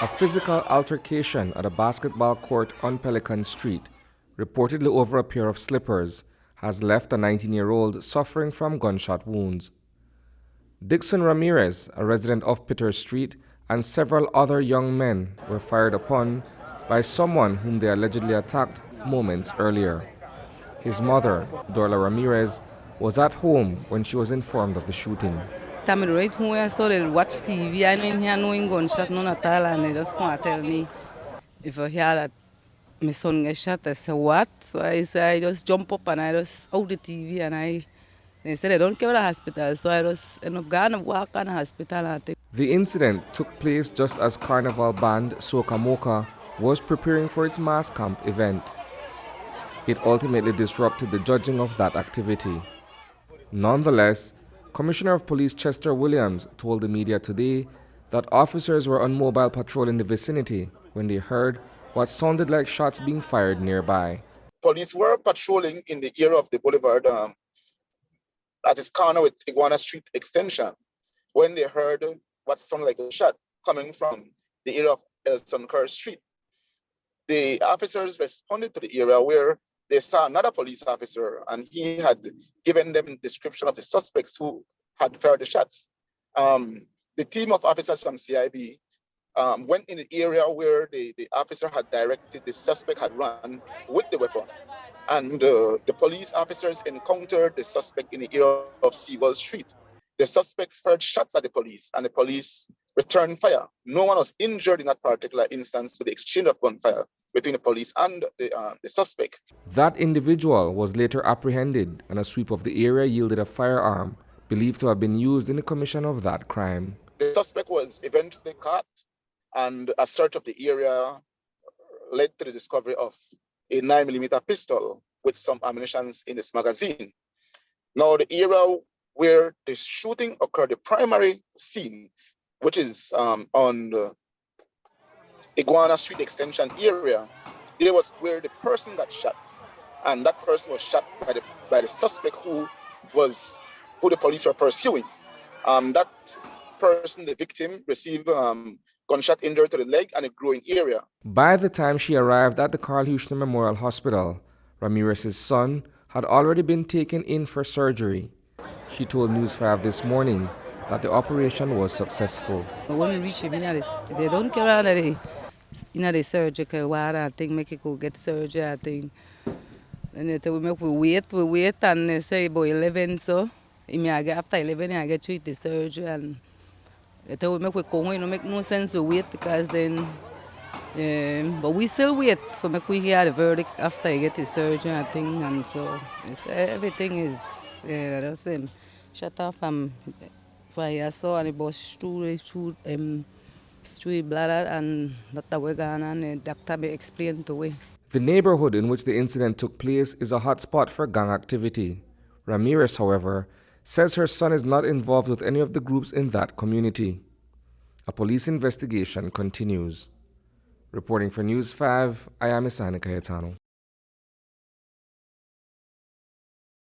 A physical altercation at a basketball court on Pelican Street, reportedly over a pair of slippers, has left a 19-year-old suffering from gunshot wounds. Dixon Ramirez, a resident of Peter Street, and several other young men were fired upon by someone whom they allegedly attacked moments earlier. His mother, Dorla Ramirez, was at home when she was informed of the shooting. Time right home, I saw they watch TV. I didn't hear no gunshot, none at all, and they just come and tell me if I hear that my son get shot. I said what? So I just jump up and I just out the TV and they said they don't care about the hospital. So I just end up going and walk on the hospital and I think. The incident took place just as Carnival band Soca Moca was preparing for its mass camp event. It ultimately disrupted the judging of that activity. Nonetheless, Commissioner of Police Chester Williams told the media today that officers were on mobile patrol in the vicinity when they heard what sounded like shots being fired nearby. Police were patrolling in the area of the boulevard that is corner with Iguana Street extension when they heard what sounded like a shot coming from the area of Sunker Street. The officers responded to the area where they saw another police officer and he had given them a description of the suspects who had fired the shots. The team of officers from CIB went in the area where the officer had directed the suspect had run with the weapon. And the police officers encountered the suspect in the area of Seawell Street. The suspects fired shots at the police and the police returned fire. No one was injured in that particular instance with the exchange of gunfire between the police and the suspect. That individual was later apprehended and a sweep of the area yielded a firearm believed to have been used in the commission of that crime. The suspect was eventually caught and a search of the area led to the discovery of a 9mm pistol with some ammunition in its magazine. Now the area where the shooting occurred, the primary scene, which is on the Iguana Street extension area, there was where the person got shot, and that person was shot by the suspect who the police were pursuing. That person, the victim, received gunshot injury to the leg and a growing area. By the time she arrived at the Carl Houston Memorial Hospital, Ramirez's son had already been taken in for surgery. She told News 5 this morning that the operation was successful. When we reach him, they don't care about the surgical ward, I think, make it go get surgery, I think. And they tell we wait, and they say about 11, so after 11, I get treated the surgery, and they tell we go, it make no sense to wait because then, but we still wait for we hear the verdict after I get the surgery, I think, and so everything is, that's him. Shut off fire, so and it was through bladder, and that's what going on, and the doctor may explain to me. The neighborhood in which the incident took place is a hotspot for gang activity. Ramirez, however, says her son is not involved with any of the groups in that community. A police investigation continues. Reporting for News 5, I am Isani Cayetano.